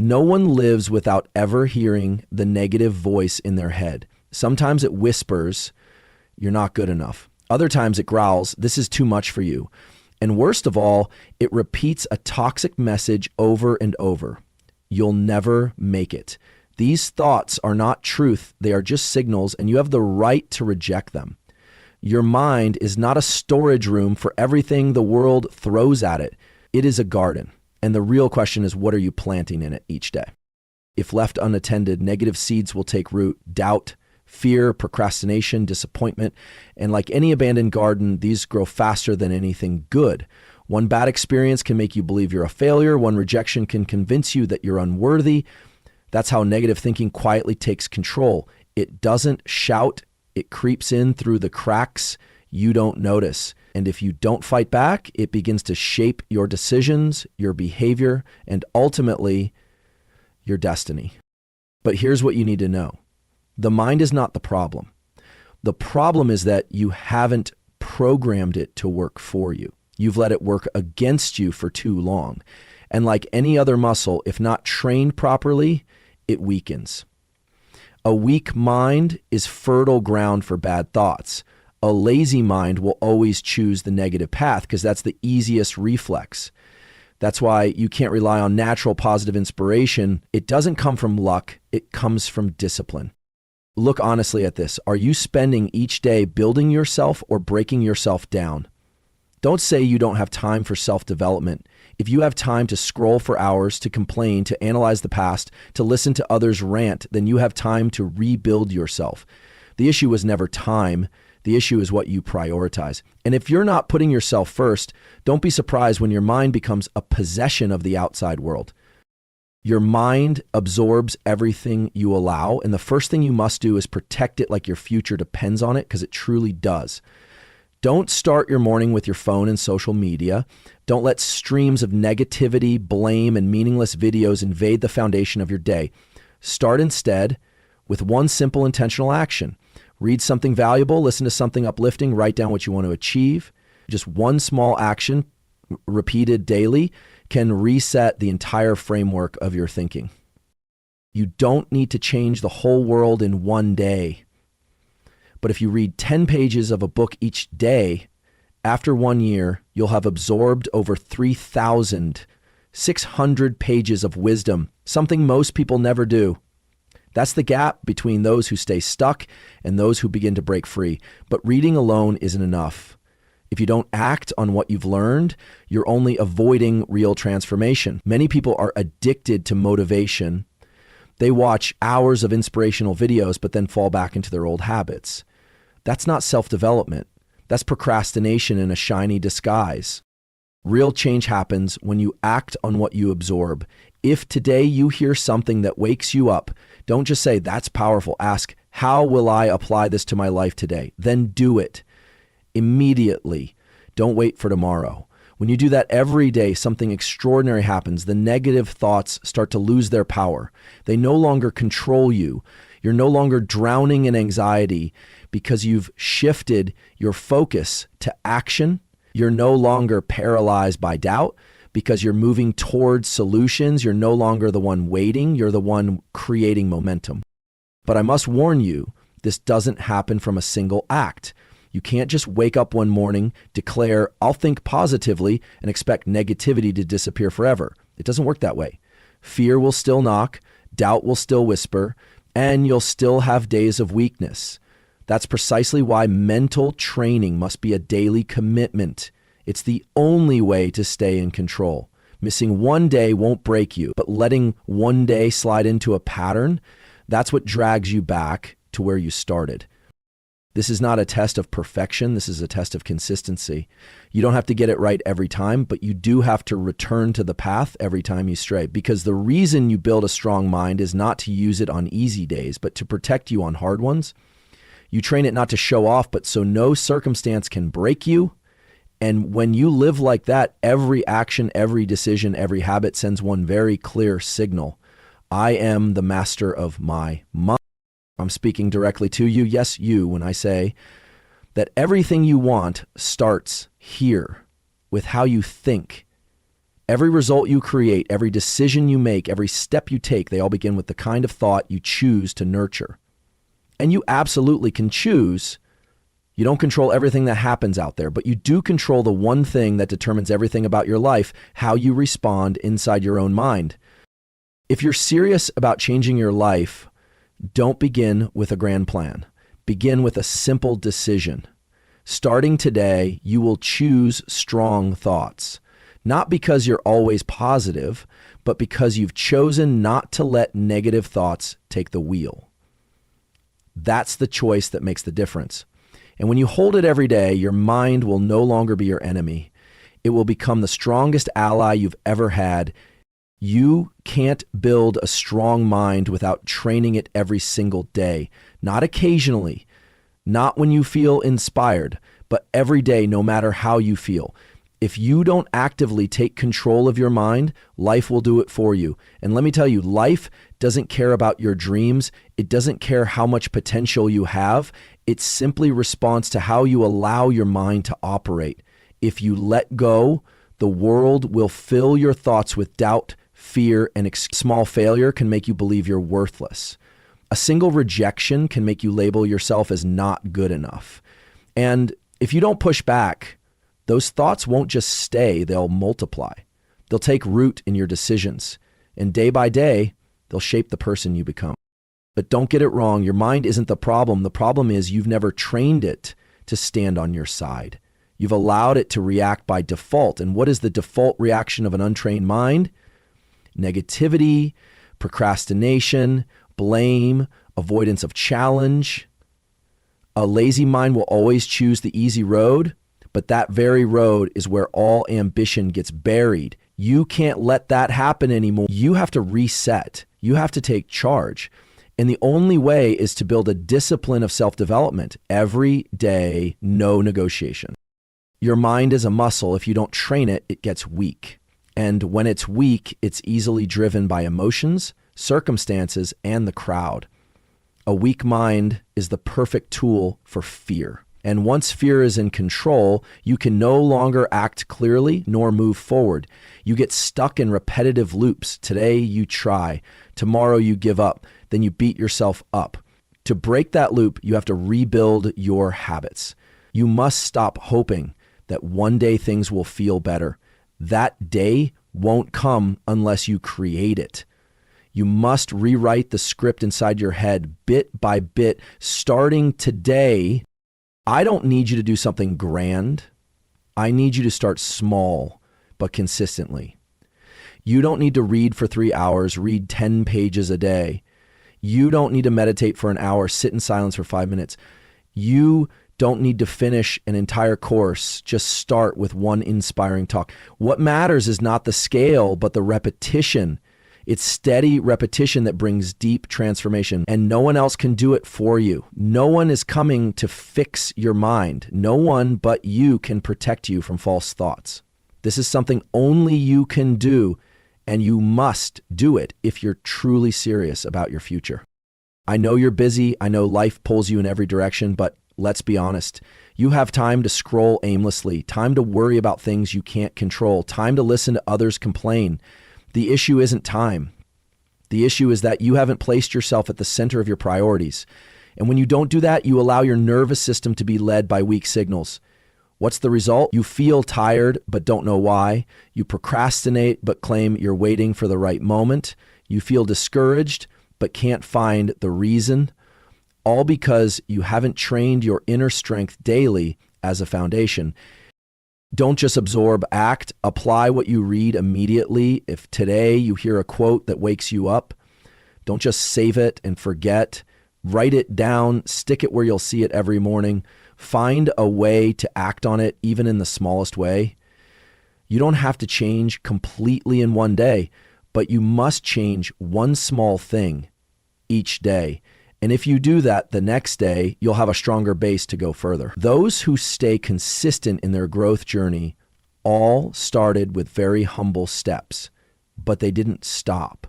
No one lives without ever hearing the negative voice in their head. Sometimes it whispers, "You're not good enough." Other times it growls, "This is too much for you." And worst of all, it repeats a toxic message over and over. "You'll never make it." These thoughts are not truth. They are just signals, and you have the right to reject them. Your mind is not a storage room for everything the world throws at it. It is a garden. And the real question is, what are you planting in it each day? If left unattended, negative seeds will take root: doubt, fear, procrastination, disappointment. And like any abandoned garden, these grow faster than anything good. One bad experience can make you believe you're a failure. One rejection can convince you that you're unworthy. That's how negative thinking quietly takes control. It doesn't shout. It creeps in through the cracks you don't notice. And if you don't fight back, it begins to shape your decisions, your behavior, and ultimately your destiny. But here's what you need to know. The mind is not the problem. The problem is that you haven't programmed it to work for you. You've let it work against you for too long. And like any other muscle, if not trained properly, it weakens. A weak mind is fertile ground for bad thoughts. A lazy mind will always choose the negative path because that's the easiest reflex. That's why you can't rely on natural positive inspiration. It doesn't come from luck. It comes from discipline. Look honestly at this. Are you spending each day building yourself or breaking yourself down? Don't say you don't have time for self-development. If you have time to scroll for hours, to complain, to analyze the past, to listen to others rant, then you have time to rebuild yourself. The issue was never time. The issue is what you prioritize. And if you're not putting yourself first, don't be surprised when your mind becomes a possession of the outside world. Your mind absorbs everything you allow, and the first thing you must do is protect it like your future depends on it, because it truly does. Don't start your morning with your phone and social media. Don't let streams of negativity, blame, and meaningless videos invade the foundation of your day. Start instead with one simple intentional action. Read something valuable, listen to something uplifting, write down what you want to achieve. Just one small action repeated daily can reset the entire framework of your thinking. You don't need to change the whole world in one day. But if you read 10 pages of a book each day, after 1 year, you'll have absorbed over 3,600 pages of wisdom, something most people never do. That's the gap between those who stay stuck and those who begin to break free. But reading alone isn't enough. If you don't act on what you've learned, you're only avoiding real transformation. Many people are addicted to motivation. They watch hours of inspirational videos, but then fall back into their old habits. That's not self-development. That's procrastination in a shiny disguise. Real change happens when you act on what you absorb. If today you hear something that wakes you up, don't just say, "That's powerful." Ask, "How will I apply this to my life today?" Then do it immediately. Don't wait for tomorrow. When you do that every day, something extraordinary happens. The negative thoughts start to lose their power. They no longer control you. You're no longer drowning in anxiety because you've shifted your focus to action. You're no longer paralyzed by doubt because you're moving towards solutions. You're no longer the one waiting. You're the one creating momentum. But I must warn you, this doesn't happen from a single act. You can't just wake up one morning, declare, "I'll think positively," and expect negativity to disappear forever. It doesn't work that way. Fear will still knock, doubt will still whisper, and you'll still have days of weakness. That's precisely why mental training must be a daily commitment. It's the only way to stay in control. Missing one day won't break you, but letting one day slide into a pattern, that's what drags you back to where you started. This is not a test of perfection. This is a test of consistency. You don't have to get it right every time, but you do have to return to the path every time you stray. Because the reason you build a strong mind is not to use it on easy days, but to protect you on hard ones. You train it not to show off, but so no circumstance can break you. And when you live like that, every action, every decision, every habit sends one very clear signal. I am the master of my mind. I'm speaking directly to you, yes, you, when I say that everything you want starts here with how you think. Every result you create, every decision you make, every step you take, they all begin with the kind of thought you choose to nurture. And you absolutely can choose. You don't control everything that happens out there, but you do control the one thing that determines everything about your life, how you respond inside your own mind. If you're serious about changing your life, don't begin with a grand plan. Begin with a simple decision. Starting today, you will choose strong thoughts. Not because you're always positive, but because you've chosen not to let negative thoughts take the wheel. That's the choice that makes the difference. And when you hold it every day, your mind will no longer be your enemy. It will become the strongest ally you've ever had. You can't build a strong mind without training it every single day. Not occasionally, not when you feel inspired, but every day, no matter how you feel. If you don't actively take control of your mind, life will do it for you. And let me tell you, life doesn't care about your dreams. It doesn't care how much potential you have. It simply responds to how you allow your mind to operate. If you let go, the world will fill your thoughts with doubt, fear, and small failure can make you believe you're worthless. A single rejection can make you label yourself as not good enough. And if you don't push back, those thoughts won't just stay, they'll multiply. They'll take root in your decisions. And day by day, they'll shape the person you become. But don't get it wrong, your mind isn't the problem. The problem is you've never trained it to stand on your side. You've allowed it to react by default. And what is the default reaction of an untrained mind? Negativity, procrastination, blame, avoidance of challenge. A lazy mind will always choose the easy road, but that very road is where all ambition gets buried. You can't let that happen anymore. You have to reset. You have to take charge. And the only way is to build a discipline of self-development. Every day, no negotiation. Your mind is a muscle. If you don't train it, it gets weak. And when it's weak, it's easily driven by emotions, circumstances, and the crowd. A weak mind is the perfect tool for fear. And once fear is in control, you can no longer act clearly nor move forward. You get stuck in repetitive loops. Today you try, tomorrow you give up, then you beat yourself up. To break that loop, you have to rebuild your habits. You must stop hoping that one day things will feel better. That day won't come unless you create it. You must rewrite the script inside your head bit by bit, starting today. I don't need you to do something grand. I need you to start small, but consistently. You don't need to read for 3 hours, read 10 pages a day. You don't need to meditate for an hour, sit in silence for 5 minutes. You don't need to finish an entire course. Just start with one inspiring talk. What matters is not the scale, but the repetition. It's steady repetition that brings deep transformation, and no one else can do it for you. No one is coming to fix your mind. No one but you can protect you from false thoughts. This is something only you can do, and you must do it if you're truly serious about your future. I know you're busy. I know life pulls you in every direction, but let's be honest. You have time to scroll aimlessly, time to worry about things you can't control, time to listen to others complain. The issue isn't time. The issue is that you haven't placed yourself at the center of your priorities. And when you don't do that, you allow your nervous system to be led by weak signals. What's the result? You feel tired, but don't know why. You procrastinate, but claim you're waiting for the right moment. You feel discouraged, but can't find the reason. All because you haven't trained your inner strength daily as a foundation. Don't just absorb, act, apply what you read immediately. If today you hear a quote that wakes you up, don't just save it and forget. Write it down, stick it where you'll see it every morning. Find a way to act on it, even in the smallest way. You don't have to change completely in one day, but you must change one small thing each day. And if you do that the next day, you'll have a stronger base to go further. Those who stay consistent in their growth journey all started with very humble steps, but they didn't stop.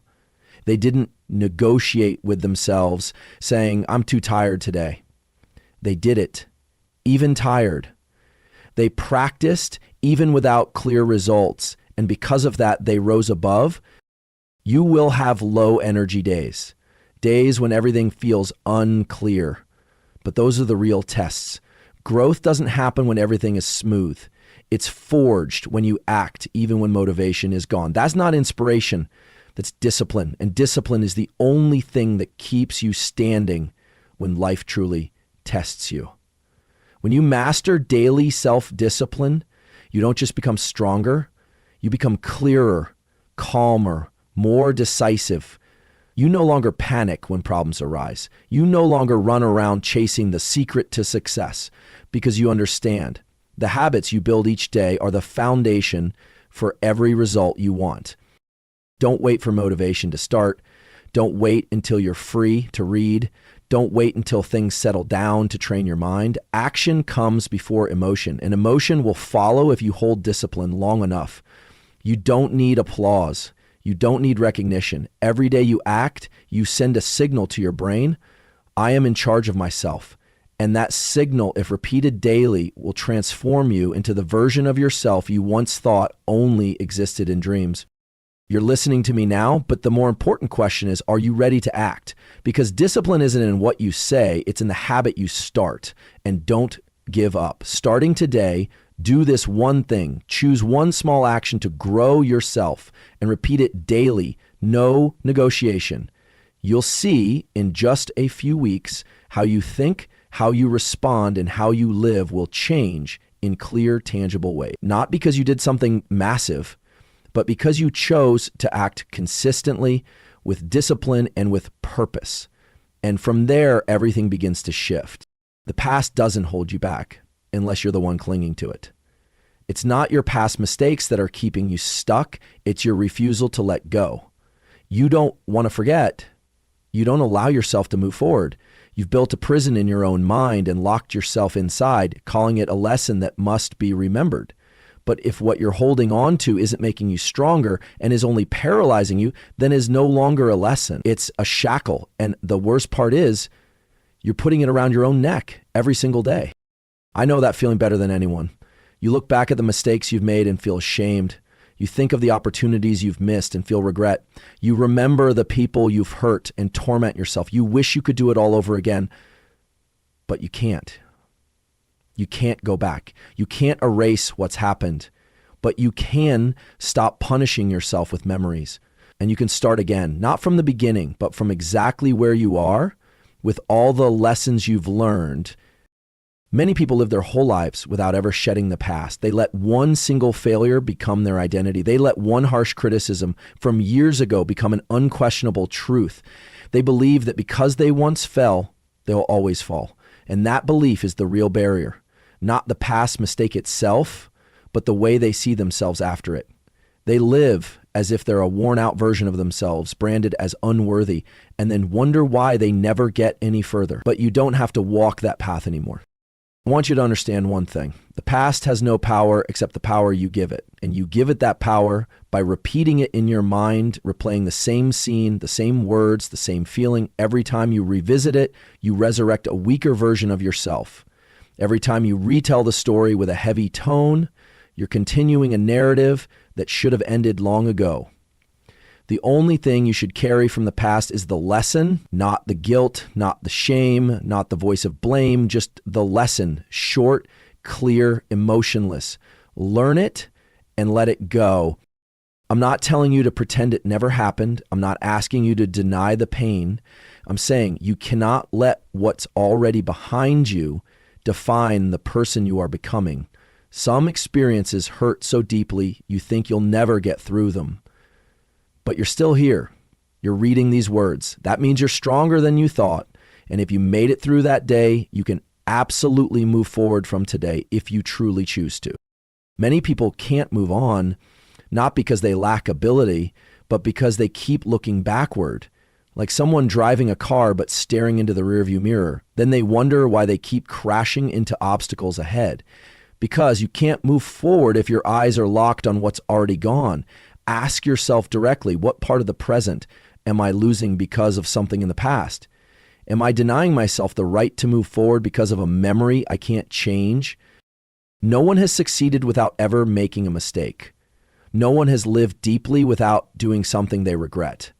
They didn't negotiate with themselves saying, I'm too tired today. They did it, even tired. They practiced even without clear results, and because of that, they rose above, you will have low energy days, days when everything feels unclear. But those are the real tests. Growth doesn't happen when everything is smooth. It's forged when you act, even when motivation is gone. That's not inspiration. That's discipline. And discipline is the only thing that keeps you standing when life truly tests you. When you master daily self-discipline, you don't just become stronger, you become clearer, calmer, more decisive. You no longer panic when problems arise. You no longer run around chasing the secret to success because you understand the habits you build each day are the foundation for every result you want. Don't wait for motivation to start. Don't wait until you're free to read. Don't wait until things settle down to train your mind. Action comes before emotion, and emotion will follow if you hold discipline long enough. You don't need applause. You don't need recognition. Every day you act, you send a signal to your brain, I am in charge of myself. And that signal, if repeated daily, will transform you into the version of yourself you once thought only existed in dreams. You're listening to me now, but the more important question is, are you ready to act? Because discipline isn't in what you say, it's in the habit you start. And don't give up. Starting today, do this one thing. Choose one small action to grow yourself and repeat it daily. No negotiation. You'll see in just a few weeks how you think, how you respond, and how you live will change in clear, tangible ways. Not because you did something massive, but because you chose to act consistently, with discipline, and with purpose. And from there, everything begins to shift. The past doesn't hold you back unless you're the one clinging to it. It's not your past mistakes that are keeping you stuck. It's your refusal to let go. You don't want to forget. You don't allow yourself to move forward. You've built a prison in your own mind and locked yourself inside, calling it a lesson that must be remembered. But if what you're holding on to isn't making you stronger and is only paralyzing you, then is no longer a lesson. It's a shackle. And the worst part is you're putting it around your own neck every single day. I know that feeling better than anyone. You look back at the mistakes you've made and feel ashamed. You think of the opportunities you've missed and feel regret. You remember the people you've hurt and torment yourself. You wish you could do it all over again, but you can't. You can't go back. You can't erase what's happened, but you can stop punishing yourself with memories. And you can start again, not from the beginning, but from exactly where you are with all the lessons you've learned. Many people live their whole lives without ever shedding the past. They let one single failure become their identity. They let one harsh criticism from years ago become an unquestionable truth. They believe that because they once fell, they'll always fall. And that belief is the real barrier. Not the past mistake itself, but the way they see themselves after it. They live as if they're a worn-out version of themselves, branded as unworthy, and then wonder why they never get any further. But you don't have to walk that path anymore. I want you to understand one thing. The past has no power except the power you give it. And you give it that power by repeating it in your mind, replaying the same scene, the same words, the same feeling. Every time you revisit it, you resurrect a weaker version of yourself. Every time you retell the story with a heavy tone, you're continuing a narrative that should have ended long ago. The only thing you should carry from the past is the lesson, not the guilt, not the shame, not the voice of blame, just the lesson. Short, clear, emotionless. Learn it and let it go. I'm not telling you to pretend it never happened. I'm not asking you to deny the pain. I'm saying you cannot let what's already behind you define the person you are becoming. Some experiences hurt so deeply you think you'll never get through them. But you're still here. You're reading these words. That means you're stronger than you thought. And if you made it through that day, you can absolutely move forward from today if you truly choose to. Many people can't move on, not because they lack ability, but because they keep looking backward. Like someone driving a car but staring into the rearview mirror. Then they wonder why they keep crashing into obstacles ahead. Because you can't move forward if your eyes are locked on what's already gone. Ask yourself directly, what part of the present am I losing because of something in the past? Am I denying myself the right to move forward because of a memory I can't change? No one has succeeded without ever making a mistake. No one has lived deeply without doing something they regret.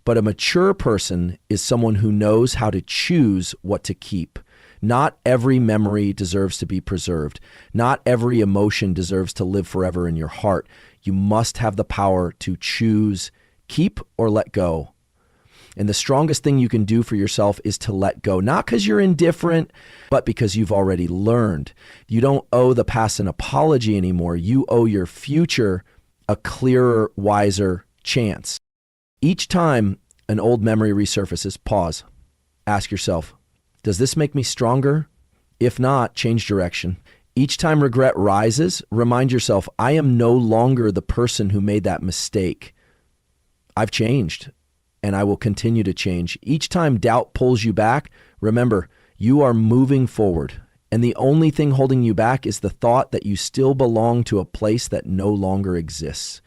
But a mature person is someone who knows how to choose what to keep. Not every memory deserves to be preserved. Not every emotion deserves to live forever in your heart. You must have the power to choose, keep or let go. And the strongest thing you can do for yourself is to let go, not because you're indifferent, but because you've already learned. You don't owe the past an apology anymore. You owe your future a clearer, wiser chance. Each time an old memory resurfaces, pause. Ask yourself, does this make me stronger? If not, change direction. Each time regret rises, remind yourself, I am no longer the person who made that mistake. I've changed, and I will continue to change. Each time doubt pulls you back, remember, you are moving forward. And the only thing holding you back is the thought that you still belong to a place that no longer exists.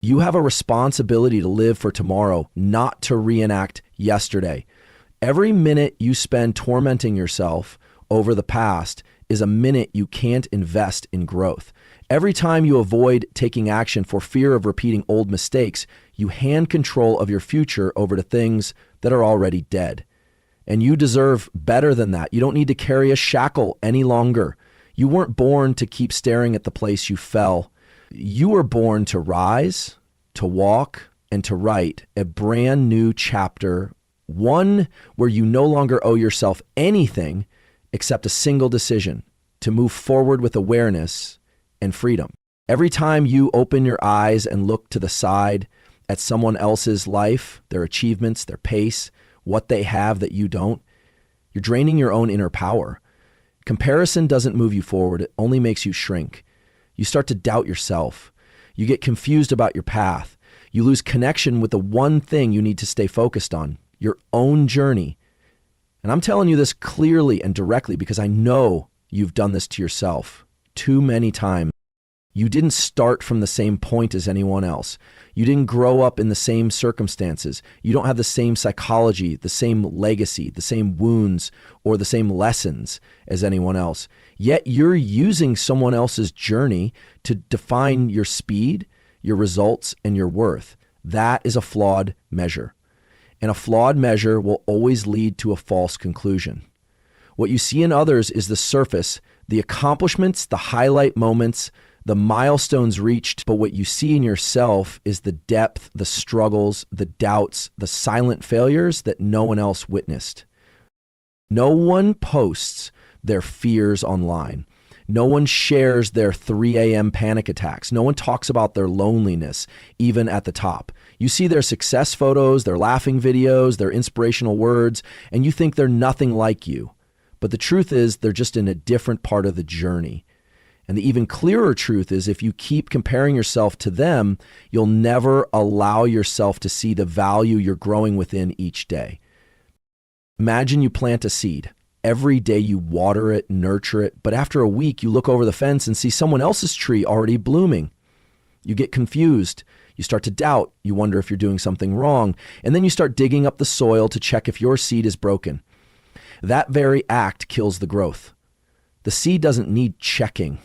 You have a responsibility to live for tomorrow, not to reenact yesterday. Every minute you spend tormenting yourself over the past is a minute you can't invest in growth. Every time you avoid taking action for fear of repeating old mistakes, you hand control of your future over to things that are already dead. And you deserve better than that. You don't need to carry a shackle any longer. You weren't born to keep staring at the place you fell. You were born to rise, to walk, and to write a brand new chapter, one where you no longer owe yourself anything except a single decision to move forward with awareness and freedom. Every time you open your eyes and look to the side at someone else's life, their achievements, their pace, what they have that you don't, you're draining your own inner power. Comparison doesn't move you forward. It only makes you shrink. You start to doubt yourself. You get confused about your path. You lose connection with the one thing you need to stay focused on, your own journey. And I'm telling you this clearly and directly because I know you've done this to yourself too many times. You didn't start from the same point as anyone else. You didn't grow up in the same circumstances. You don't have the same psychology, the same legacy, the same wounds, or the same lessons as anyone else. Yet you're using someone else's journey to define your speed, your results, and your worth. That is a flawed measure. And a flawed measure will always lead to a false conclusion. What you see in others is the surface, the accomplishments, the highlight moments, the milestones reached, but what you see in yourself is the depth, the struggles, the doubts, the silent failures that no one else witnessed. No one posts their fears online. No one shares their 3 a.m. panic attacks. No one talks about their loneliness, even at the top. You see their success photos, their laughing videos, their inspirational words, and you think they're nothing like you. But the truth is they're just in a different part of the journey. And the even clearer truth is if you keep comparing yourself to them, you'll never allow yourself to see the value you're growing within each day. Imagine you plant a seed. Every day you water it, nurture it, but after a week you look over the fence and see someone else's tree already blooming. You get confused. You start to doubt. You wonder if you're doing something wrong. And then you start digging up the soil to check if your seed is broken. That very act kills the growth. The seed doesn't need checking.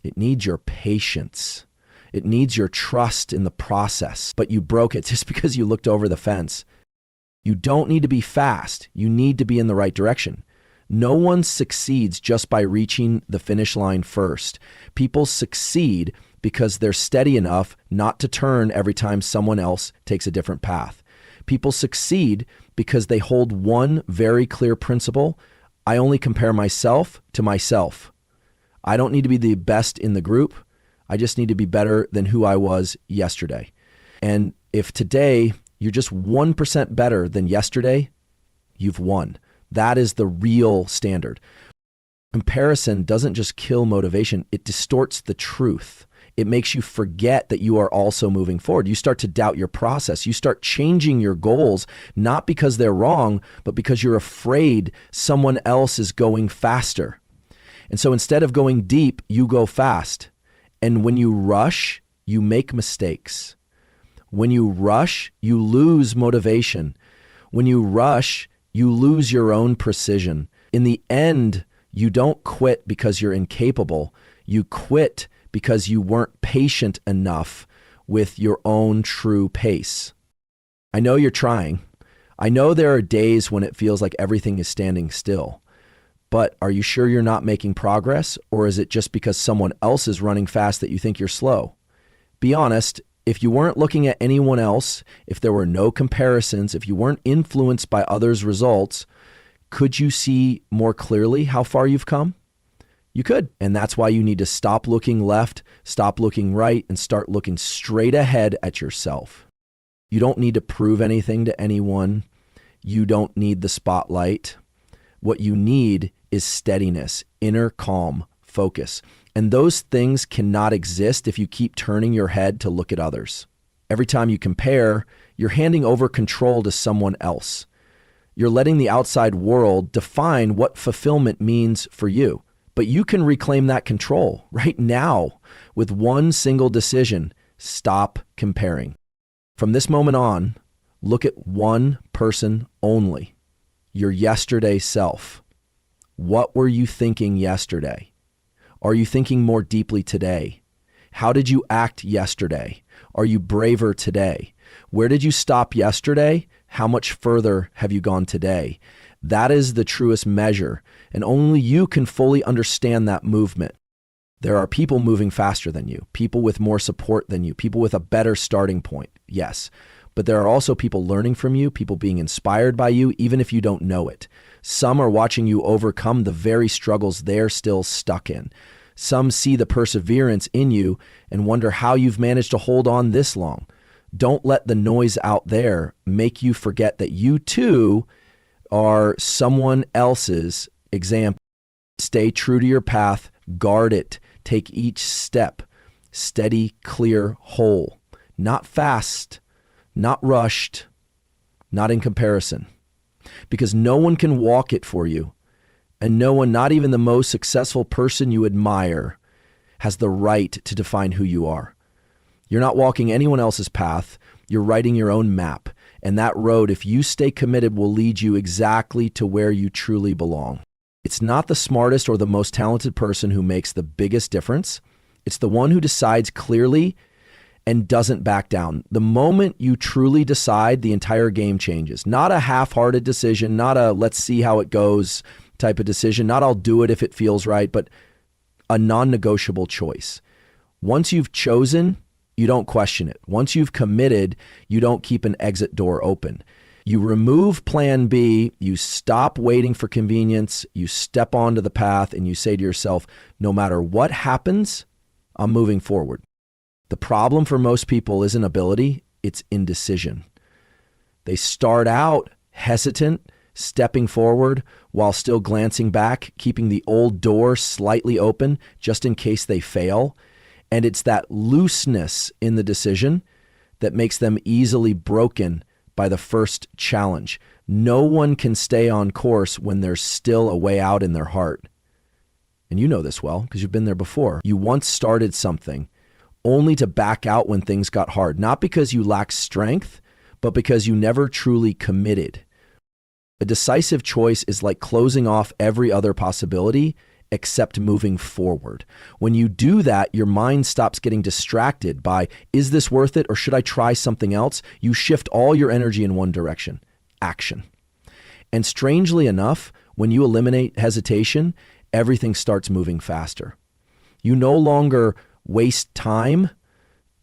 It needs your patience. It needs your trust in the process, but you broke it just because you looked over the fence. You don't need to be fast. You need to be in the right direction. No one succeeds just by reaching the finish line first. People succeed because they're steady enough not to turn every time someone else takes a different path. People succeed because they hold one very clear principle. I only compare myself to myself. I don't need to be the best in the group. I just need to be better than who I was yesterday. And if today you're just 1% better than yesterday, you've won. That is the real standard. Comparison doesn't just kill motivation, it distorts the truth. It makes you forget that you are also moving forward. You start to doubt your process. You start changing your goals, not because they're wrong, but because you're afraid someone else is going faster. And so instead of going deep, you go fast. And when you rush, you make mistakes. When you rush, you lose motivation. When you rush, you lose your own precision. In the end, you don't quit because you're incapable. You quit because you weren't patient enough with your own true pace. I know you're trying. I know there are days when it feels like everything is standing still. But are you sure you're not making progress? Or is it just because someone else is running fast that you think you're slow? Be honest, if you weren't looking at anyone else, if there were no comparisons, if you weren't influenced by others' results, could you see more clearly how far you've come? You could. And that's why you need to stop looking left, stop looking right, and start looking straight ahead at yourself. You don't need to prove anything to anyone. You don't need the spotlight. What you need is steadiness, inner calm, focus. And those things cannot exist if you keep turning your head to look at others. Every time you compare, you're handing over control to someone else. You're letting the outside world define what fulfillment means for you. But you can reclaim that control right now with one single decision. Stop comparing. From this moment on, look at one person only, your yesterday self. What were you thinking yesterday? Are you thinking more deeply today? How did you act yesterday? Are you braver today? Where did you stop yesterday? How much further have you gone today? That is the truest measure, and only you can fully understand that movement. There are people moving faster than you, people with more support than you, people with a better starting point, yes. But there are also people learning from you, people being inspired by you, even if you don't know it. Some are watching you overcome the very struggles they're still stuck in. Some see the perseverance in you and wonder how you've managed to hold on this long. Don't let the noise out there make you forget that you too are someone else's example. Stay true to your path, guard it, take each step, steady, clear, whole, not fast, not rushed, not in comparison. Because no one can walk it for you, and no one, not even the most successful person you admire, has the right to define who you are. You're not walking anyone else's path, you're writing your own map. And that road, if you stay committed, will lead you exactly to where you truly belong. It's not the smartest or the most talented person who makes the biggest difference. It's the one who decides clearly and doesn't back down. The moment you truly decide, the entire game changes. Not a half-hearted decision, not a let's see how it goes type of decision, not I'll do it if it feels right, but a non-negotiable choice. Once you've chosen, you don't question it. Once you've committed, you don't keep an exit door open. You remove plan B, you stop waiting for convenience, you step onto the path, and you say to yourself, no matter what happens, I'm moving forward. The problem for most people isn't ability, it's indecision. They start out hesitant, stepping forward while still glancing back, keeping the old door slightly open just in case they fail. And it's that looseness in the decision that makes them easily broken by the first challenge. No one can stay on course when there's still a way out in their heart. And you know this well because you've been there before. You once started something only to back out when things got hard, not because you lacked strength, but because you never truly committed. A decisive choice is like closing off every other possibility except moving forward. When you do that, your mind stops getting distracted by, is this worth it or should I try something else? You shift all your energy in one direction, action. And strangely enough, when you eliminate hesitation, everything starts moving faster. You no longer waste time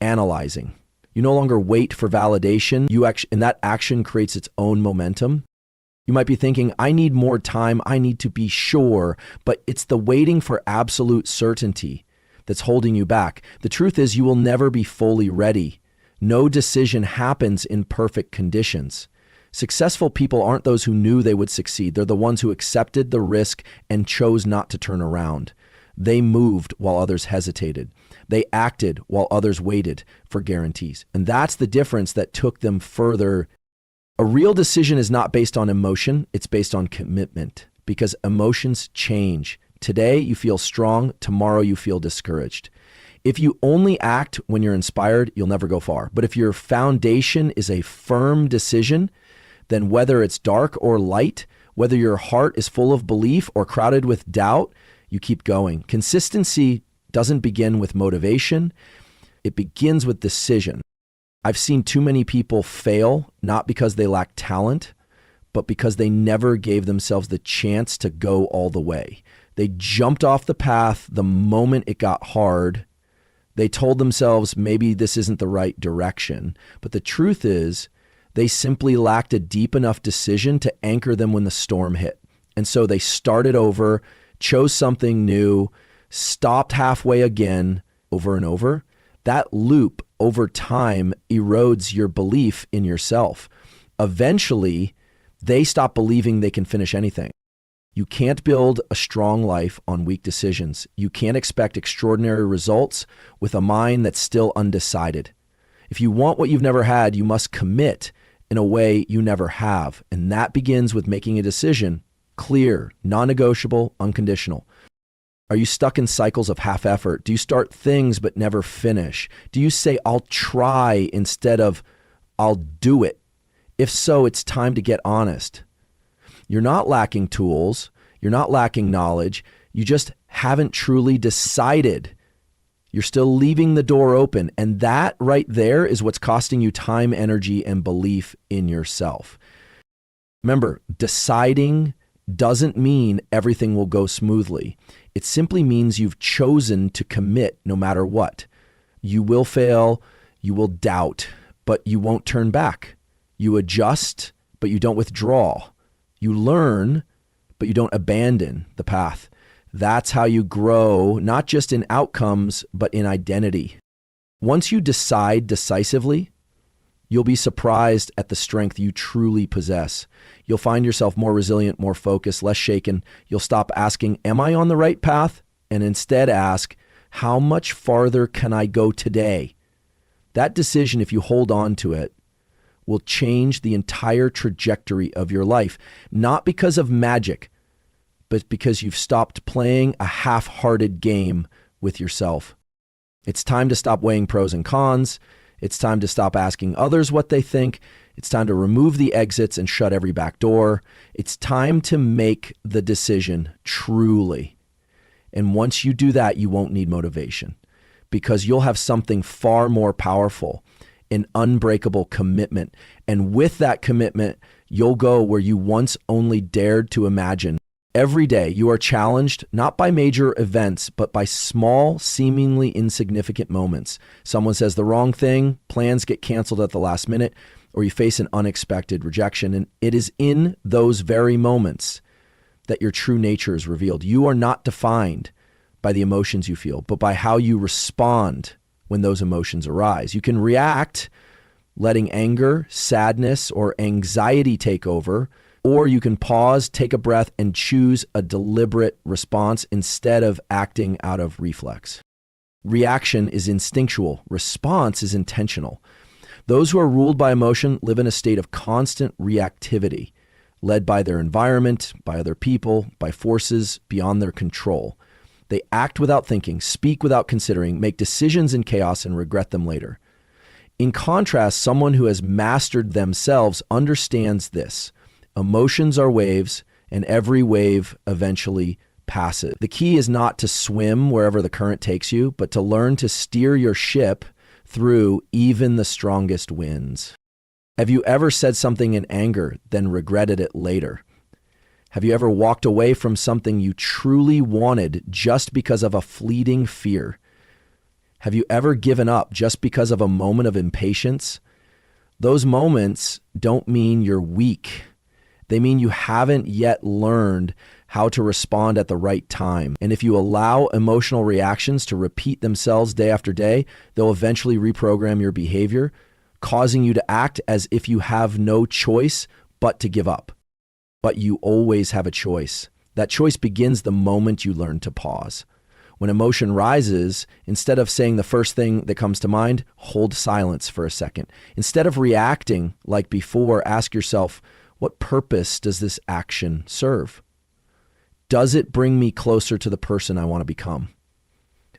analyzing. You no longer wait for validation. And that action creates its own momentum. You might be thinking, I need more time, I need to be sure, but it's the waiting for absolute certainty that's holding you back. The truth is you will never be fully ready. No decision happens in perfect conditions. Successful people aren't those who knew they would succeed. They're the ones who accepted the risk and chose not to turn around. They moved while others hesitated. They acted while others waited for guarantees. And that's the difference that took them further. A real decision is not based on emotion, it's based on commitment because emotions change. Today you feel strong, tomorrow you feel discouraged. If you only act when you're inspired, you'll never go far. But if your foundation is a firm decision, then whether it's dark or light, whether your heart is full of belief or crowded with doubt, you keep going. Consistency doesn't begin with motivation. It begins with decision. I've seen too many people fail, not because they lack talent, but because they never gave themselves the chance to go all the way. They jumped off the path the moment it got hard. They told themselves maybe this isn't the right direction. But the truth is, they simply lacked a deep enough decision to anchor them when the storm hit. And so they started over, chose something new, stopped halfway again, over and over. That loop over time erodes your belief in yourself. Eventually, they stop believing they can finish anything. You can't build a strong life on weak decisions. You can't expect extraordinary results with a mind that's still undecided. If you want what you've never had, you must commit in a way you never have. And that begins with making a decision, clear, non-negotiable, unconditional. Are you stuck in cycles of half effort? Do you start things but never finish? Do you say, I'll try instead of I'll do it? If so, it's time to get honest. You're not lacking tools. You're not lacking knowledge. You just haven't truly decided. You're still leaving the door open. And that right there is what's costing you time, energy, and belief in yourself. Remember, deciding doesn't mean everything will go smoothly. It simply means you've chosen to commit no matter what. You will fail, you will doubt, but you won't turn back. You adjust, but you don't withdraw. You learn, but you don't abandon the path. That's how you grow, not just in outcomes, but in identity. Once you decide decisively, you'll be surprised at the strength you truly possess. You'll find yourself more resilient, more focused, less shaken. You'll stop asking, am I on the right path? And instead ask, how much farther can I go today? That decision, if you hold on to it, will change the entire trajectory of your life. Not because of magic, but because you've stopped playing a half-hearted game with yourself. It's time to stop weighing pros and cons. It's time to stop asking others what they think. It's time to remove the exits and shut every back door. It's time to make the decision truly. And once you do that, you won't need motivation because you'll have something far more powerful, an unbreakable commitment. And with that commitment, you'll go where you once only dared to imagine. Every day, you are challenged not by major events, but by small, seemingly insignificant moments. Someone says the wrong thing, plans get canceled at the last minute, or you face an unexpected rejection. And it is in those very moments that your true nature is revealed. You are not defined by the emotions you feel, but by how you respond when those emotions arise. You can react, letting anger, sadness, or anxiety take over, or you can pause, take a breath, and choose a deliberate response instead of acting out of reflex. Reaction is instinctual. Response is intentional. Those who are ruled by emotion live in a state of constant reactivity, led by their environment, by other people, by forces beyond their control. They act without thinking, speak without considering, make decisions in chaos, and regret them later. In contrast, someone who has mastered themselves understands this. Emotions are waves, and every wave eventually passes. The key is not to swim wherever the current takes you, but to learn to steer your ship through even the strongest winds. Have you ever said something in anger, then regretted it later? Have you ever walked away from something you truly wanted just because of a fleeting fear? Have you ever given up just because of a moment of impatience? Those moments don't mean you're weak. They mean you haven't yet learned how to respond at the right time. And if you allow emotional reactions to repeat themselves day after day, they'll eventually reprogram your behavior, causing you to act as if you have no choice but to give up. But you always have a choice. That choice begins the moment you learn to pause. When emotion rises, instead of saying the first thing that comes to mind, hold silence for a second. Instead of reacting like before, ask yourself, what purpose does this action serve? Does it bring me closer to the person I want to become?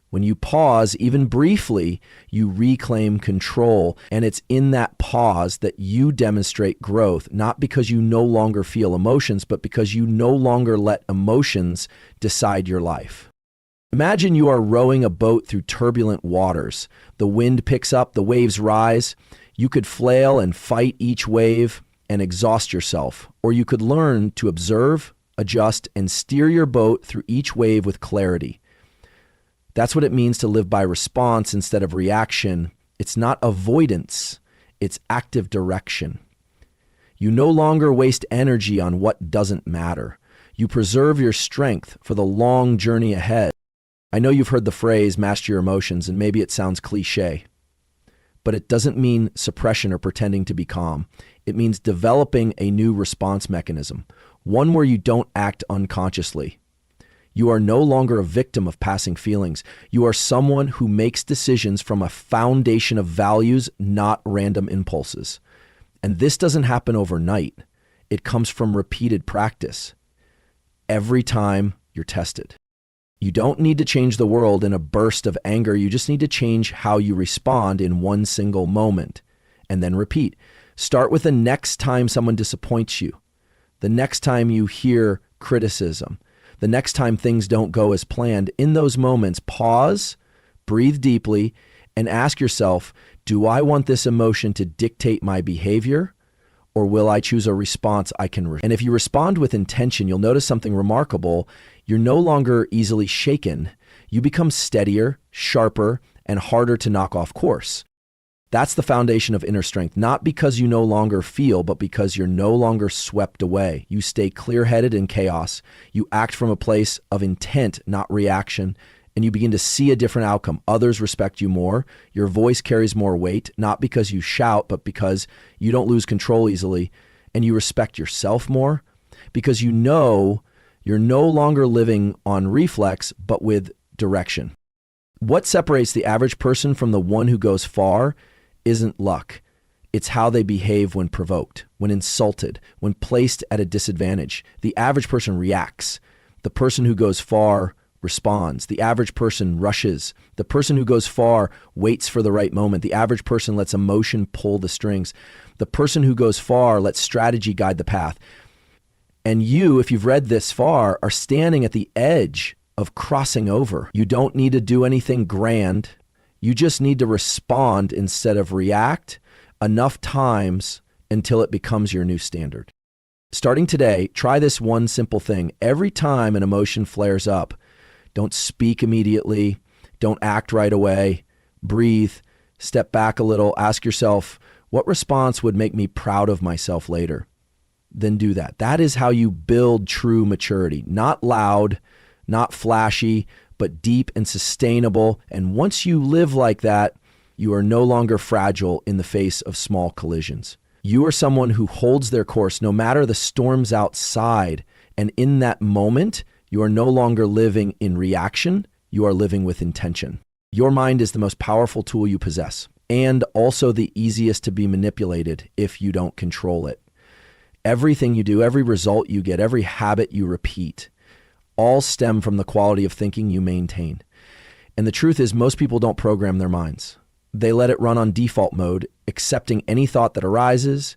When you pause, even briefly, you reclaim control. And it's in that pause that you demonstrate growth, not because you no longer feel emotions, but because you no longer let emotions decide your life. Imagine you are rowing a boat through turbulent waters. The wind picks up, the waves rise. You could flail and fight each wave and exhaust yourself, or you could learn to observe, adjust, and steer your boat through each wave with clarity. That's what it means to live by response instead of reaction. It's not avoidance, it's active direction. You no longer waste energy on what doesn't matter. You preserve your strength for the long journey ahead. I know you've heard the phrase, master your emotions, and maybe it sounds cliche, but it doesn't mean suppression or pretending to be calm. It means developing a new response mechanism, one where you don't act unconsciously. You are no longer a victim of passing feelings. You are someone who makes decisions from a foundation of values, not random impulses. And this doesn't happen overnight. It comes from repeated practice. Every time you're tested. You don't need to change the world in a burst of anger. You just need to change how you respond in one single moment, and then repeat. Start with the next time someone disappoints you, the next time you hear criticism, the next time things don't go as planned. In those moments, pause, breathe deeply, and ask yourself, do I want this emotion to dictate my behavior, or will I choose a response I can And if you respond with intention, you'll notice something remarkable. You're no longer easily shaken. You become steadier, sharper, and harder to knock off course. That's the foundation of inner strength, not because you no longer feel, but because you're no longer swept away. You stay clear-headed in chaos. You act from a place of intent, not reaction, and you begin to see a different outcome. Others respect you more. Your voice carries more weight, not because you shout, but because you don't lose control easily, and you respect yourself more because you know you're no longer living on reflex, but with direction. What separates the average person from the one who goes far isn't luck. It's how they behave when provoked, when insulted, when placed at a disadvantage. The average person reacts. The person who goes far responds. The average person rushes. The person who goes far waits for the right moment. The average person lets emotion pull the strings. The person who goes far lets strategy guide the path. And you, if you've read this far, are standing at the edge of crossing over. You don't need to do anything grand. You just need to respond instead of react enough times until it becomes your new standard. Starting today, try this one simple thing. Every time an emotion flares up, don't speak immediately. Don't act right away. Breathe. Step back a little. Ask yourself, what response would make me proud of myself later? Then do that. That is how you build true maturity. Not loud, not flashy, but deep and sustainable. And once you live like that, you are no longer fragile in the face of small collisions. You are someone who holds their course no matter the storms outside. And in that moment, you are no longer living in reaction. You are living with intention. Your mind is the most powerful tool you possess, and also the easiest to be manipulated if you don't control it. Everything you do, every result you get, every habit you repeat, all stem from the quality of thinking you maintain. And the truth is, most people don't program their minds. They let it run on default mode, accepting any thought that arises,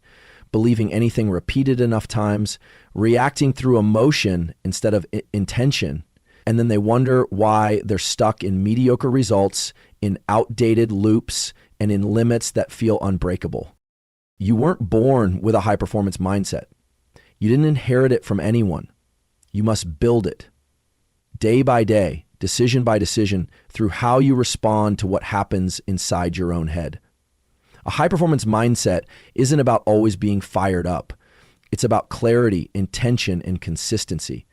believing anything repeated enough times, reacting through emotion instead of intention. And then they wonder why they're stuck in mediocre results, in outdated loops, and in limits that feel unbreakable. You weren't born with a high-performance mindset. You didn't inherit it from anyone. You must build it day by day, decision by decision, through how you respond to what happens inside your own head. A high-performance mindset isn't about always being fired up. It's about clarity, intention, and consistency.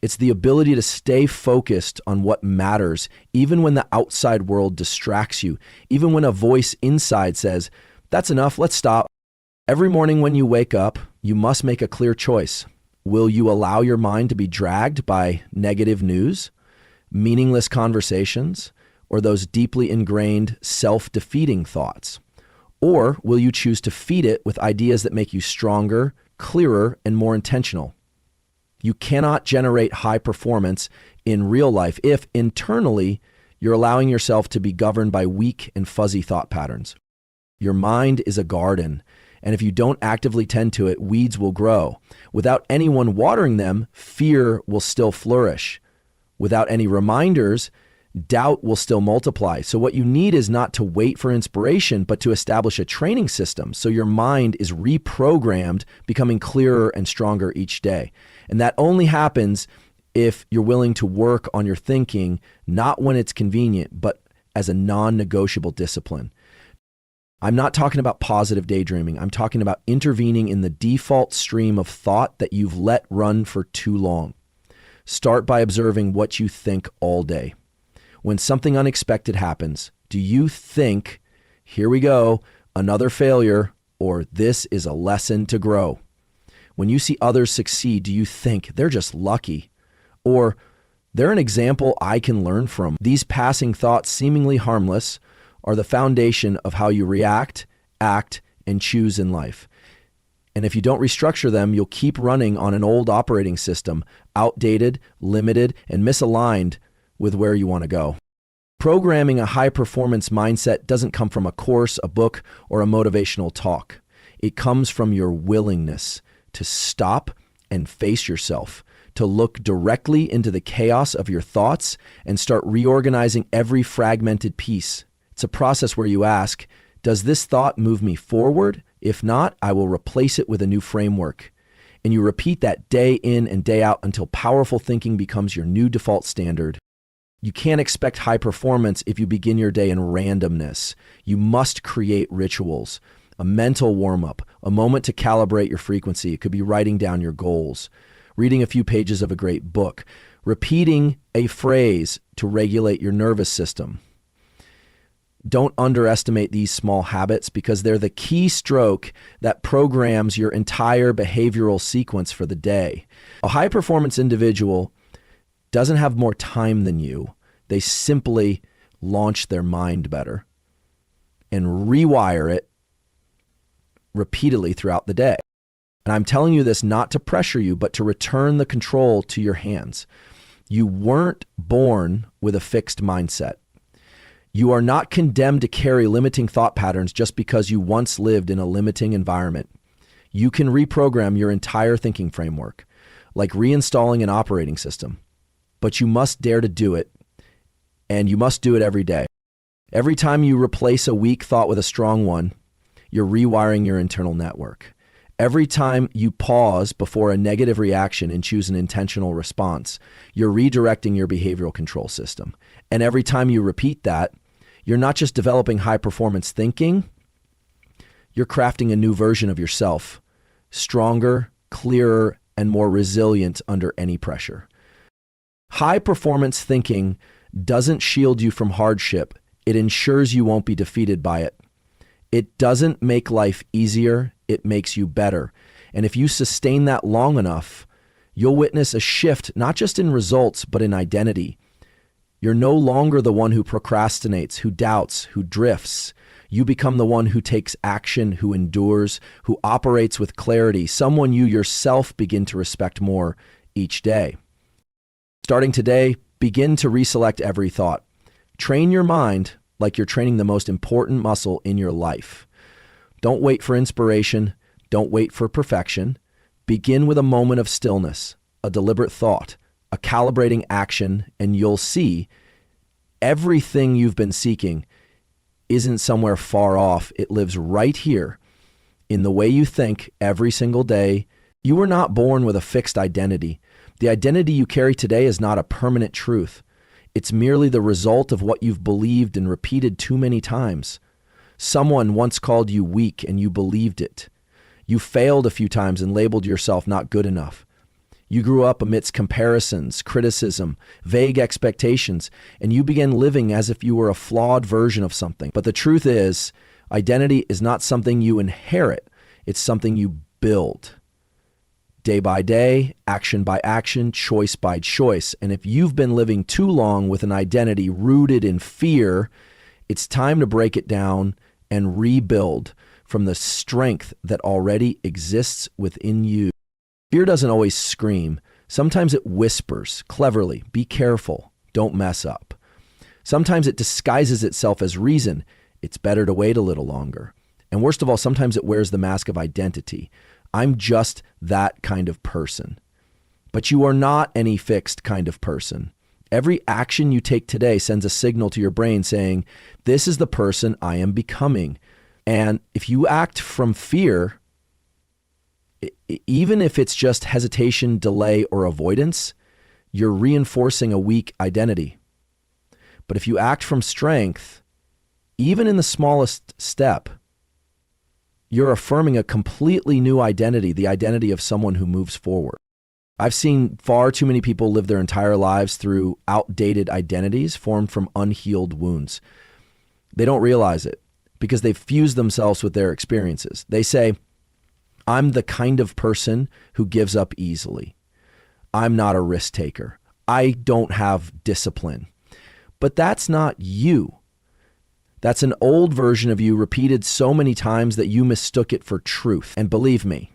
It's the ability to stay focused on what matters, even when the outside world distracts you, even when a voice inside says, "That's enough, let's stop." Every morning when you wake up, you must make a clear choice. Will you allow your mind to be dragged by negative news, meaningless conversations, or those deeply ingrained self-defeating thoughts? Or will you choose to feed it with ideas that make you stronger, clearer, and more intentional? You cannot generate high performance in real life if internally you're allowing yourself to be governed by weak and fuzzy thought patterns. Your mind is a garden, and if you don't actively tend to it, weeds will grow. Without anyone watering them, fear will still flourish. Without any reminders, doubt will still multiply. So what you need is not to wait for inspiration, but to establish a training system so your mind is reprogrammed, becoming clearer and stronger each day. And that only happens if you're willing to work on your thinking, not when it's convenient, but as a non-negotiable discipline. I'm not talking about positive daydreaming. I'm talking about intervening in the default stream of thought that you've let run for too long. Start by observing what you think all day. When something unexpected happens, do you think, here we go, another failure, or this is a lesson to grow? When you see others succeed, do you think they're just lucky? Or they're an example I can learn from? These passing thoughts, seemingly harmless, are the foundation of how you react, act, and choose in life. And if you don't restructure them, you'll keep running on an old operating system, outdated, limited, and misaligned with where you want to go. Programming a high-performance mindset doesn't come from a course, a book, or a motivational talk. It comes from your willingness to stop and face yourself, to look directly into the chaos of your thoughts and start reorganizing every fragmented piece. It's a process where you ask, does this thought move me forward? If not, I will replace it with a new framework. And you repeat that day in and day out until powerful thinking becomes your new default standard. You can't expect high performance if you begin your day in randomness. You must create rituals, a mental warm-up, a moment to calibrate your frequency. It could be writing down your goals, reading a few pages of a great book, repeating a phrase to regulate your nervous system. Don't underestimate these small habits because they're the key stroke that programs your entire behavioral sequence for the day. A high-performance individual doesn't have more time than you. They simply launch their mind better and rewire it repeatedly throughout the day. And I'm telling you this not to pressure you, but to return the control to your hands. You weren't born with a fixed mindset. You are not condemned to carry limiting thought patterns just because you once lived in a limiting environment. You can reprogram your entire thinking framework, like reinstalling an operating system. But you must dare to do it, and you must do it every day. Every time you replace a weak thought with a strong one, you're rewiring your internal network. Every time you pause before a negative reaction and choose an intentional response, you're redirecting your behavioral control system. And every time you repeat that, you're not just developing high-performance thinking, you're crafting a new version of yourself, stronger, clearer, and more resilient under any pressure. High-performance thinking doesn't shield you from hardship. It ensures you won't be defeated by it. It doesn't make life easier. It makes you better. And if you sustain that long enough, you'll witness a shift, not just in results, but in identity. You're no longer the one who procrastinates, who doubts, who drifts. You become the one who takes action, who endures, who operates with clarity, someone you yourself begin to respect more each day. Starting today, begin to reselect every thought. Train your mind like you're training the most important muscle in your life. Don't wait for inspiration. Don't wait for perfection. Begin with a moment of stillness, a deliberate thought, a calibrating action, and you'll see everything you've been seeking isn't somewhere far off. It lives right here in the way you think every single day. You were not born with a fixed identity. The identity you carry today is not a permanent truth. It's merely the result of what you've believed and repeated too many times. Someone once called you weak and you believed it. You failed a few times and labeled yourself not good enough. You grew up amidst comparisons, criticism, vague expectations, and you began living as if you were a flawed version of something. But the truth is, identity is not something you inherit. It's something you build. Day by day, action by action, choice by choice. And if you've been living too long with an identity rooted in fear, it's time to break it down and rebuild from the strength that already exists within you. Fear doesn't always scream. Sometimes it whispers cleverly, be careful, don't mess up. Sometimes it disguises itself as reason. It's better to wait a little longer. And worst of all, sometimes it wears the mask of identity. I'm just that kind of person. But you are not any fixed kind of person. Every action you take today sends a signal to your brain saying, this is the person I am becoming. And if you act from fear, even if it's just hesitation, delay, or avoidance, you're reinforcing a weak identity. But if you act from strength, even in the smallest step, you're affirming a completely new identity, the identity of someone who moves forward. I've seen far too many people live their entire lives through outdated identities formed from unhealed wounds. They don't realize it because they've fused themselves with their experiences. They say, I'm the kind of person who gives up easily. I'm not a risk taker. I don't have discipline. But that's not you. That's an old version of you repeated so many times that you mistook it for truth. And believe me,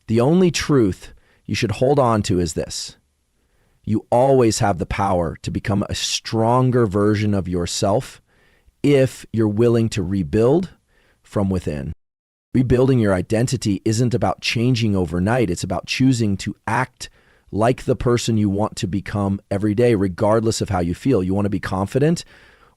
the only truth you should hold on to is this. You always have the power to become a stronger version of yourself if you're willing to rebuild from within. Rebuilding your identity isn't about changing overnight. It's about choosing to act like the person you want to become every day, regardless of how you feel. You want to be confident?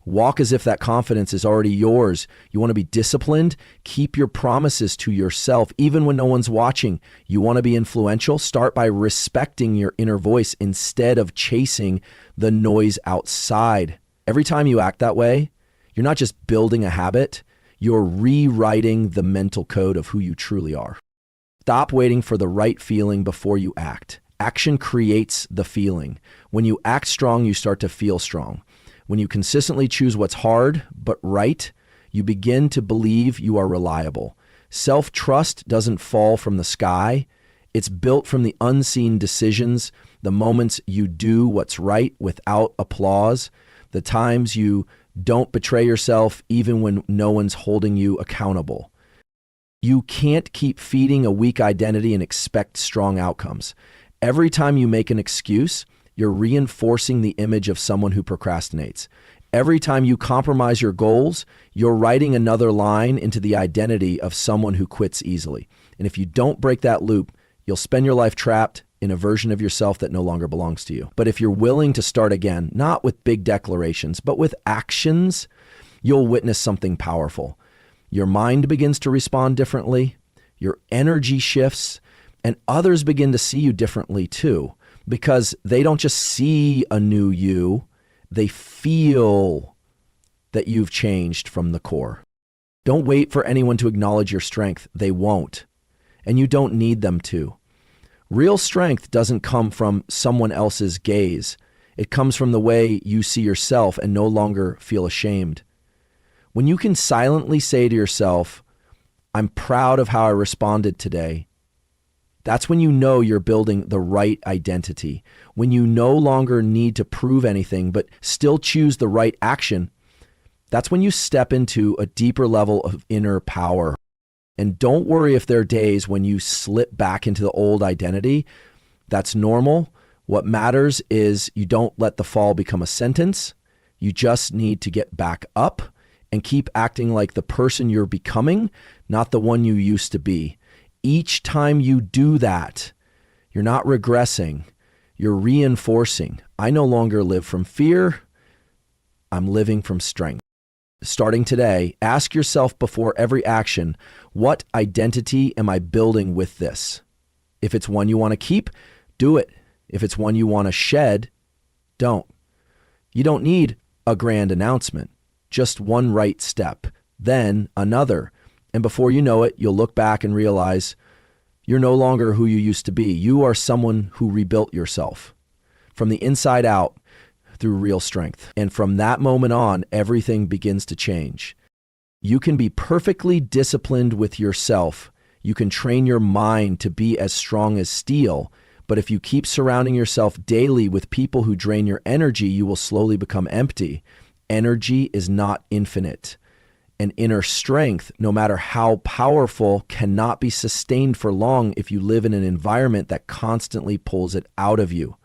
Walk as if that confidence is already yours. You want to be disciplined? Keep your promises to yourself, even when no one's watching. You want to be influential? Start by respecting your inner voice instead of chasing the noise outside. Every time you act that way, you're not just building a habit, you're rewriting the mental code of who you truly are. Stop waiting for the right feeling before you act. Action creates the feeling. When you act strong, you start to feel strong. When you consistently choose what's hard but right, you begin to believe you are reliable. Self-trust doesn't fall from the sky. It's built from the unseen decisions, the moments you do what's right without applause, the times you don't betray yourself even when no one's holding you accountable. You can't keep feeding a weak identity and expect strong outcomes. Every time you make an excuse, you're reinforcing the image of someone who procrastinates. Every time you compromise your goals, you're writing another line into the identity of someone who quits easily. And if you don't break that loop, you'll spend your life trapped in a version of yourself that no longer belongs to you. But if you're willing to start again, not with big declarations, but with actions, you'll witness something powerful. Your mind begins to respond differently, your energy shifts, and others begin to see you differently too. Because they don't just see a new you, they feel that you've changed from the core. Don't wait for anyone to acknowledge your strength. They won't. And you don't need them to. Real strength doesn't come from someone else's gaze. It comes from the way you see yourself and no longer feel ashamed. When you can silently say to yourself, I'm proud of how I responded today, that's when you know you're building the right identity. When you no longer need to prove anything, but still choose the right action, that's when you step into a deeper level of inner power. And don't worry if there are days when you slip back into the old identity. That's normal. What matters is you don't let the fall become a sentence. You just need to get back up and keep acting like the person you're becoming, not the one you used to be. Each time you do that, you're not regressing, you're reinforcing. I no longer live from fear, I'm living from strength. Starting today, ask yourself before every action, what identity am I building with this? If it's one you want to keep, do it. If it's one you want to shed, don't. You don't need a grand announcement, just one right step, then another. And before you know it, you'll look back and realize you're no longer who you used to be. You are someone who rebuilt yourself from the inside out through real strength. And from that moment on, everything begins to change. You can be perfectly disciplined with yourself. You can train your mind to be as strong as steel. But if you keep surrounding yourself daily with people who drain your energy, you will slowly become empty. Energy is not infinite. And inner strength, no matter how powerful, cannot be sustained for long if you live in an environment that constantly pulls it out of you.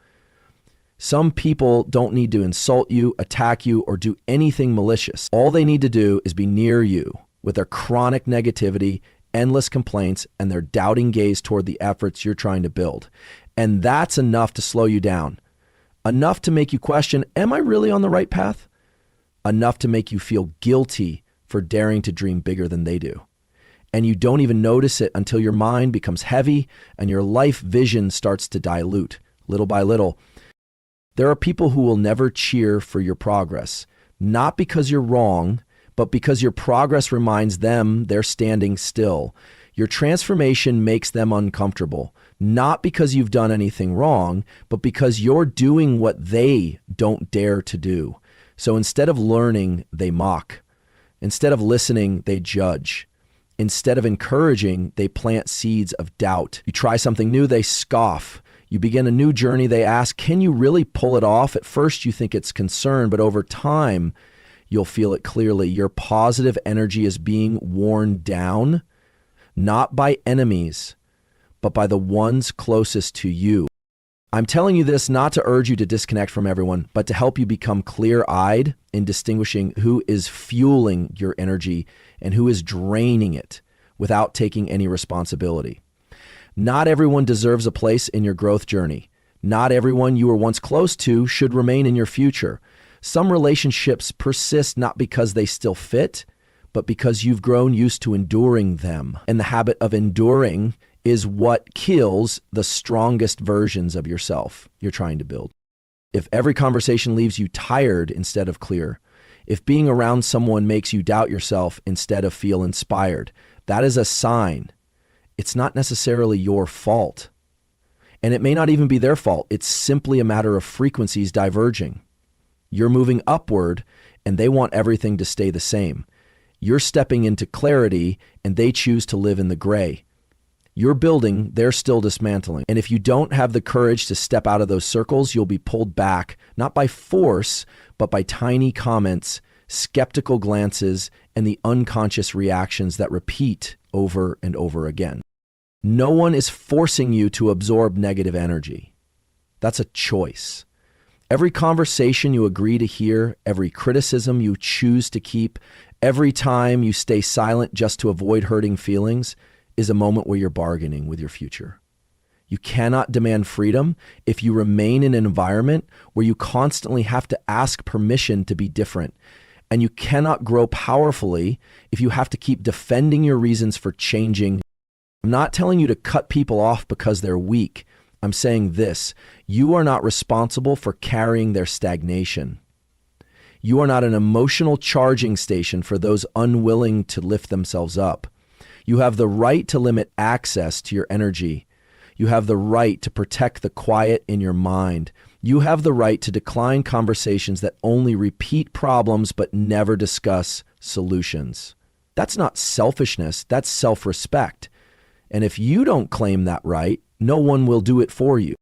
Some people don't need to insult you, attack you, or do anything malicious. All they need to do is be near you with their chronic negativity, endless complaints, and their doubting gaze toward the efforts you're trying to build. And that's enough to slow you down. Enough to make you question, am I really on the right path? Enough to make you feel guilty for daring to dream bigger than they do. And you don't even notice it until your mind becomes heavy and your life vision starts to dilute little by little. There are people who will never cheer for your progress, not because you're wrong, but because your progress reminds them they're standing still. Your transformation makes them uncomfortable, not because you've done anything wrong, but because you're doing what they don't dare to do. So instead of learning, they mock. Instead of listening, they judge. Instead of encouraging, they plant seeds of doubt. You try something new, they scoff. You begin a new journey, they ask, can you really pull it off? At first, you think it's concern, but over time, you'll feel it clearly. Your positive energy is being worn down, not by enemies, but by the ones closest to you. I'm telling you this not to urge you to disconnect from everyone, but to help you become clear-eyed in distinguishing who is fueling your energy and who is draining it without taking any responsibility. Not everyone deserves a place in your growth journey. Not everyone you were once close to should remain in your future. Some relationships persist not because they still fit, but because you've grown used to enduring them. And the habit of enduring is what kills the strongest versions of yourself you're trying to build. If every conversation leaves you tired instead of clear, if being around someone makes you doubt yourself instead of feel inspired, that is a sign. It's not necessarily your fault. And it may not even be their fault. It's simply a matter of frequencies diverging. You're moving upward and they want everything to stay the same. You're stepping into clarity and they choose to live in the gray. You're building, they're still dismantling. And if you don't have the courage to step out of those circles, you'll be pulled back, not by force, but by tiny comments, skeptical glances, and the unconscious reactions that repeat over and over again. No one is forcing you to absorb negative energy. That's a choice. Every conversation you agree to hear, every criticism you choose to keep, every time you stay silent just to avoid hurting feelings, is a moment where you're bargaining with your future. You cannot demand freedom if you remain in an environment where you constantly have to ask permission to be different. And you cannot grow powerfully if you have to keep defending your reasons for changing. I'm not telling you to cut people off because they're weak. I'm saying this: you are not responsible for carrying their stagnation. You are not an emotional charging station for those unwilling to lift themselves up. You have the right to limit access to your energy. You have the right to protect the quiet in your mind. You have the right to decline conversations that only repeat problems but never discuss solutions. That's not selfishness, that's self-respect. And if you don't claim that right, no one will do it for you.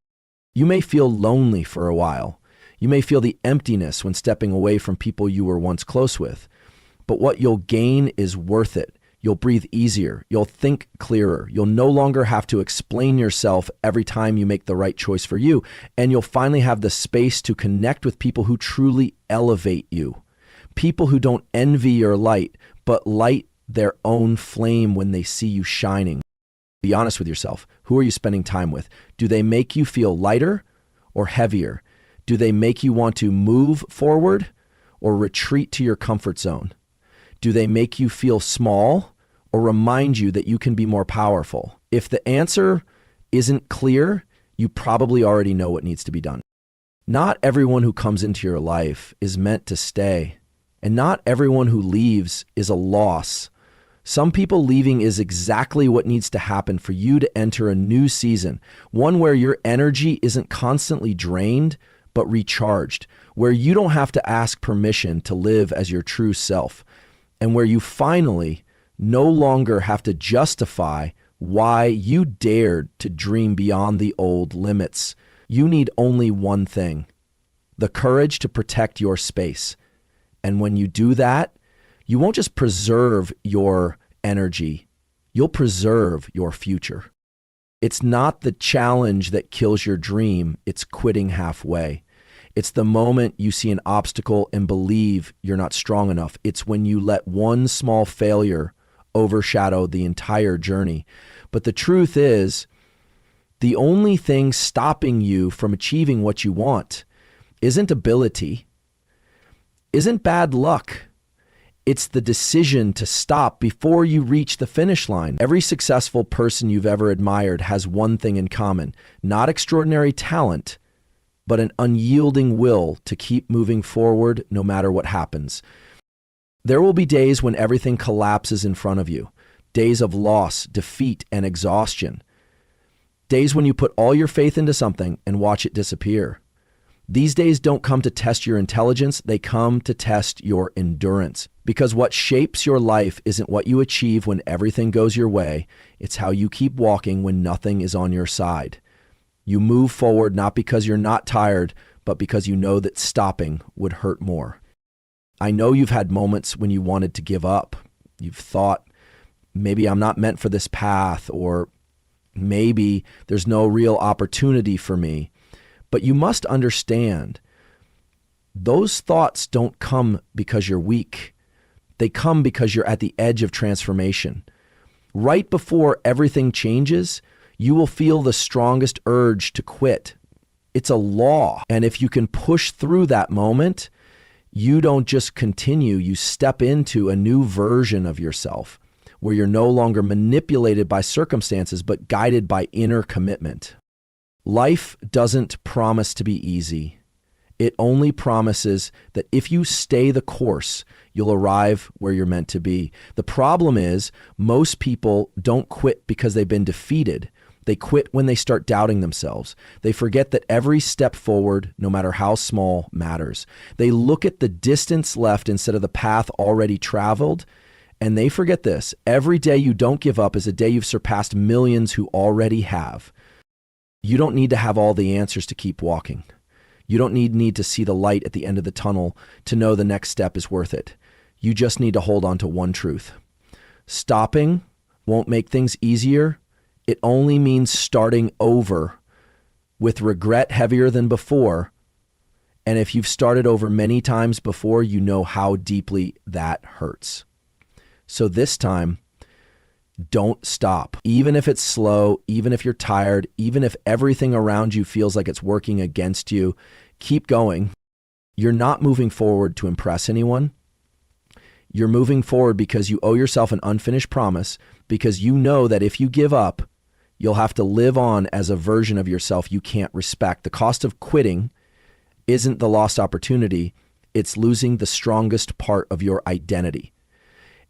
You may feel lonely for a while. You may feel the emptiness when stepping away from people you were once close with. But what you'll gain is worth it. You'll breathe easier. You'll think clearer. You'll no longer have to explain yourself every time you make the right choice for you. And you'll finally have the space to connect with people who truly elevate you. People who don't envy your light, but light their own flame when they see you shining. Be honest with yourself. Who are you spending time with? Do they make you feel lighter or heavier? Do they make you want to move forward or retreat to your comfort zone? Do they make you feel small or remind you that you can be more powerful? If the answer isn't clear, you probably already know what needs to be done. Not everyone who comes into your life is meant to stay, and not everyone who leaves is a loss. Some people leaving is exactly what needs to happen for you to enter a new season, one where your energy isn't constantly drained, but recharged, where you don't have to ask permission to live as your true self, and where you finally no longer have to justify why you dared to dream beyond the old limits. You need only one thing: the courage to protect your space. And when you do that, you won't just preserve your energy, you'll preserve your future. It's not the challenge that kills your dream, it's quitting halfway. It's the moment you see an obstacle and believe you're not strong enough. It's when you let one small failure overshadow the entire journey. But the truth is, the only thing stopping you from achieving what you want isn't ability, isn't bad luck. It's the decision to stop before you reach the finish line. Every successful person you've ever admired has one thing in common: not extraordinary talent, but an unyielding will to keep moving forward no matter what happens. There will be days when everything collapses in front of you, days of loss, defeat, and exhaustion. Days when you put all your faith into something and watch it disappear. These days don't come to test your intelligence, they come to test your endurance. Because what shapes your life isn't what you achieve when everything goes your way, it's how you keep walking when nothing is on your side. You move forward not because you're not tired, but because you know that stopping would hurt more. I know you've had moments when you wanted to give up. You've thought, maybe I'm not meant for this path, or maybe there's no real opportunity for me. But you must understand, those thoughts don't come because you're weak. They come because you're at the edge of transformation. Right before everything changes, you will feel the strongest urge to quit. It's a law. And if you can push through that moment, you don't just continue, you step into a new version of yourself where you're no longer manipulated by circumstances, but guided by inner commitment. Life doesn't promise to be easy. It only promises that if you stay the course, you'll arrive where you're meant to be. The problem is, most people don't quit because they've been defeated. They quit when they start doubting themselves. They forget that every step forward, no matter how small, matters. They look at the distance left instead of the path already traveled, and they forget this: every day you don't give up is a day you've surpassed millions who already have. You don't need to have all the answers to keep walking. You don't need to see the light at the end of the tunnel to know the next step is worth it. You just need to hold on to one truth. Stopping won't make things easier. It only means starting over with regret heavier than before. And if you've started over many times before, you know how deeply that hurts. So this time, don't stop. Even if it's slow, even if you're tired, even if everything around you feels like it's working against you, keep going. You're not moving forward to impress anyone. You're moving forward because you owe yourself an unfinished promise, because you know that if you give up, you'll have to live on as a version of yourself you can't respect. The cost of quitting isn't the lost opportunity, it's losing the strongest part of your identity.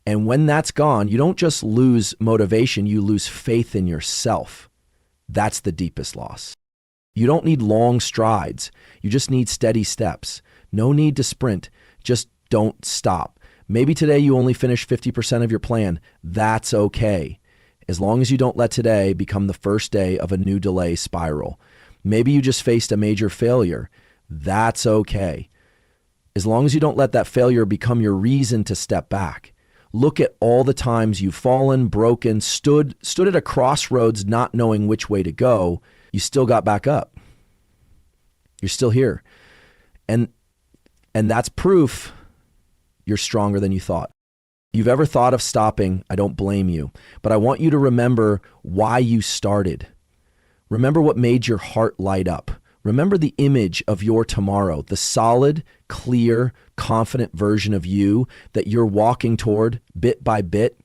And when that's gone, you don't just lose motivation, you lose faith in yourself. That's the deepest loss. You don't need long strides. You just need steady steps. No need to sprint. Just don't stop. Maybe today you only finish 50% of your plan. That's okay. As long as you don't let today become the first day of a new delay spiral. Maybe you just faced a major failure. That's okay. As long as you don't let that failure become your reason to step back. Look at all the times you've fallen, broken, stood at a crossroads not knowing which way to go. You still got back up. You're still here. And that's proof you're stronger than you thought. If you've ever thought of stopping, I don't blame you. But I want you to remember why you started. Remember what made your heart light up. Remember the image of your tomorrow, the solid, clear, confident version of you that you're walking toward bit by bit.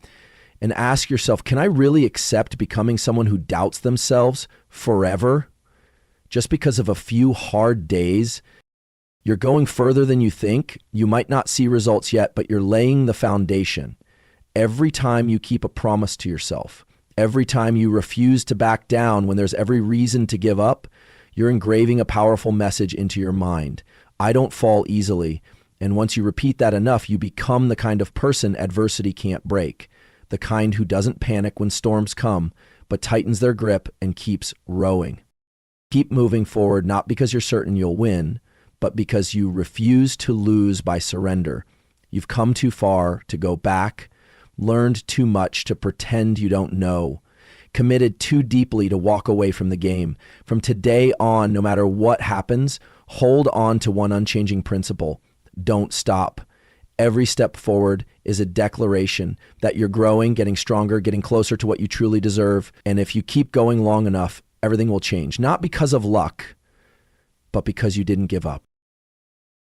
And ask yourself, can I really accept becoming someone who doubts themselves forever just because of a few hard days? You're going further than you think. You might not see results yet, but you're laying the foundation. Every time you keep a promise to yourself, every time you refuse to back down when there's every reason to give up, you're engraving a powerful message into your mind. I don't fall easily. And once you repeat that enough, you become the kind of person adversity can't break. The kind who doesn't panic when storms come, but tightens their grip and keeps rowing. Keep moving forward, not because you're certain you'll win, but because you refuse to lose by surrender. You've come too far to go back, learned too much to pretend you don't know, committed too deeply to walk away from the game. From today on, no matter what happens, hold on to one unchanging principle. Don't stop. Every step forward is a declaration that you're growing, getting stronger, getting closer to what you truly deserve. And if you keep going long enough, everything will change. Not because of luck, but because you didn't give up.